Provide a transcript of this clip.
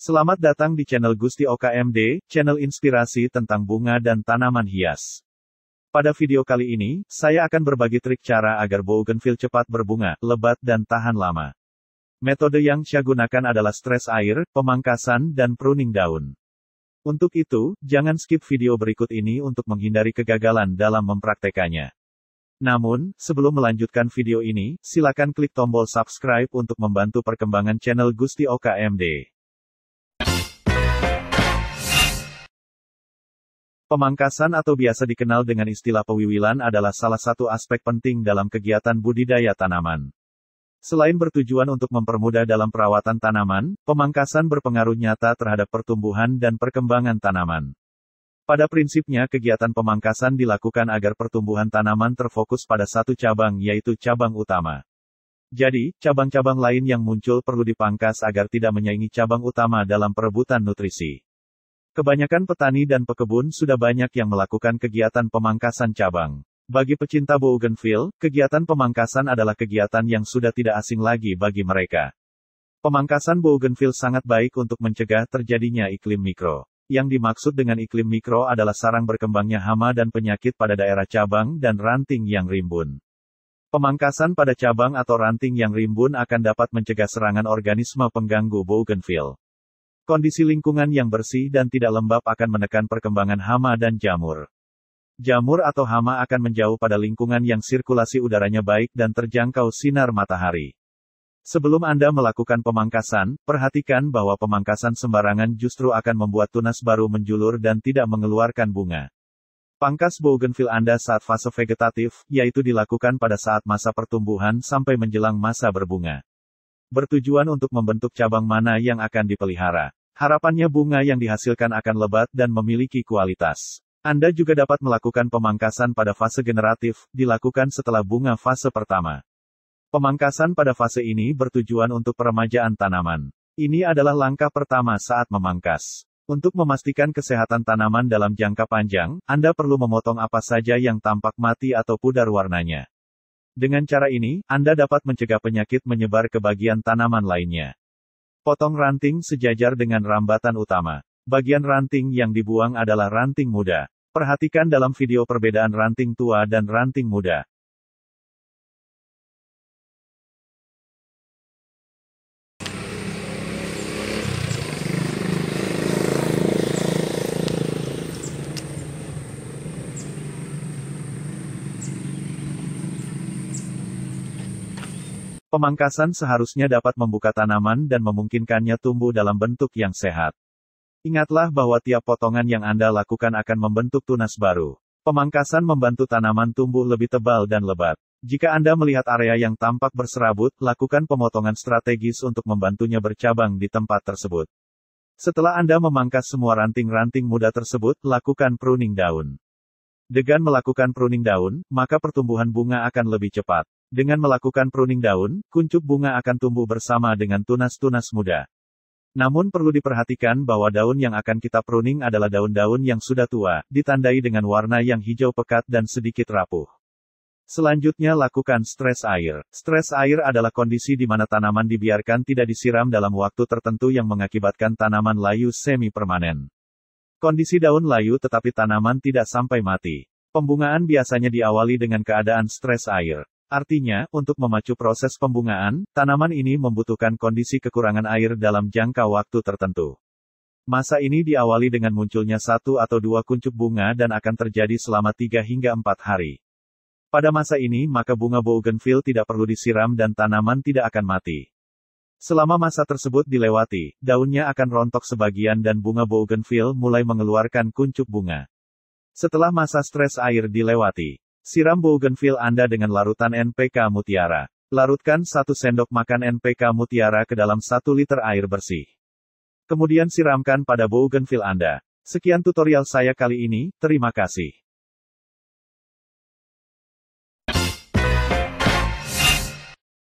Selamat datang di channel Gusti OKMD, channel inspirasi tentang bunga dan tanaman hias. Pada video kali ini, saya akan berbagi trik cara agar bougainville cepat berbunga, lebat dan tahan lama. Metode yang saya gunakan adalah stres air, pemangkasan, dan pruning daun. Untuk itu, jangan skip video berikut ini untuk menghindari kegagalan dalam mempraktekannya. Namun, sebelum melanjutkan video ini, silakan klik tombol subscribe untuk membantu perkembangan channel Gusti OKMD. Pemangkasan atau biasa dikenal dengan istilah pewiwilan adalah salah satu aspek penting dalam kegiatan budidaya tanaman. Selain bertujuan untuk mempermudah dalam perawatan tanaman, pemangkasan berpengaruh nyata terhadap pertumbuhan dan perkembangan tanaman. Pada prinsipnya kegiatan pemangkasan dilakukan agar pertumbuhan tanaman terfokus pada satu cabang yaitu cabang utama. Jadi, cabang-cabang lain yang muncul perlu dipangkas agar tidak menyaingi cabang utama dalam perebutan nutrisi. Kebanyakan petani dan pekebun sudah banyak yang melakukan kegiatan pemangkasan cabang. Bagi pecinta bougainville, kegiatan pemangkasan adalah kegiatan yang sudah tidak asing lagi bagi mereka. Pemangkasan bougainville sangat baik untuk mencegah terjadinya iklim mikro. Yang dimaksud dengan iklim mikro adalah sarang berkembangnya hama dan penyakit pada daerah cabang dan ranting yang rimbun. Pemangkasan pada cabang atau ranting yang rimbun akan dapat mencegah serangan organisme pengganggu bougainville. Kondisi lingkungan yang bersih dan tidak lembab akan menekan perkembangan hama dan jamur. Jamur atau hama akan menjauh pada lingkungan yang sirkulasi udaranya baik dan terjangkau sinar matahari. Sebelum Anda melakukan pemangkasan, perhatikan bahwa pemangkasan sembarangan justru akan membuat tunas baru menjulur dan tidak mengeluarkan bunga. Pangkas bougainville Anda saat fase vegetatif, yaitu dilakukan pada saat masa pertumbuhan sampai menjelang masa berbunga. Bertujuan untuk membentuk cabang mana yang akan dipelihara. Harapannya bunga yang dihasilkan akan lebat dan memiliki kualitas. Anda juga dapat melakukan pemangkasan pada fase generatif, dilakukan setelah bunga fase pertama. Pemangkasan pada fase ini bertujuan untuk peremajaan tanaman. Ini adalah langkah pertama saat memangkas. Untuk memastikan kesehatan tanaman dalam jangka panjang, Anda perlu memotong apa saja yang tampak mati atau pudar warnanya. Dengan cara ini, Anda dapat mencegah penyakit menyebar ke bagian tanaman lainnya. Potong ranting sejajar dengan rambatan utama. Bagian ranting yang dibuang adalah ranting muda. Perhatikan dalam video perbedaan ranting tua dan ranting muda. Pemangkasan seharusnya dapat membuka tanaman dan memungkinkannya tumbuh dalam bentuk yang sehat. Ingatlah bahwa tiap potongan yang Anda lakukan akan membentuk tunas baru. Pemangkasan membantu tanaman tumbuh lebih tebal dan lebat. Jika Anda melihat area yang tampak berserabut, lakukan pemotongan strategis untuk membantunya bercabang di tempat tersebut. Setelah Anda memangkas semua ranting-ranting muda tersebut, lakukan pruning daun. Dengan melakukan pruning daun, maka pertumbuhan bunga akan lebih cepat. Dengan melakukan pruning daun, kuncup bunga akan tumbuh bersama dengan tunas-tunas muda. Namun perlu diperhatikan bahwa daun yang akan kita pruning adalah daun-daun yang sudah tua, ditandai dengan warna yang hijau pekat dan sedikit rapuh. Selanjutnya lakukan stres air. Stres air adalah kondisi di mana tanaman dibiarkan tidak disiram dalam waktu tertentu yang mengakibatkan tanaman layu semi-permanen. Kondisi daun layu tetapi tanaman tidak sampai mati. Pembungaan biasanya diawali dengan keadaan stres air. Artinya, untuk memacu proses pembungaan, tanaman ini membutuhkan kondisi kekurangan air dalam jangka waktu tertentu. Masa ini diawali dengan munculnya 1 atau 2 kuncup bunga dan akan terjadi selama 3 hingga 4 hari. Pada masa ini maka bunga bougainville tidak perlu disiram dan tanaman tidak akan mati. Selama masa tersebut dilewati, daunnya akan rontok sebagian dan bunga bougainville mulai mengeluarkan kuncup bunga. Setelah masa stres air dilewati, siram bougainville Anda dengan larutan NPK Mutiara. Larutkan 1 sendok makan NPK Mutiara ke dalam 1 liter air bersih. Kemudian siramkan pada bougainville Anda. Sekian tutorial saya kali ini, terima kasih.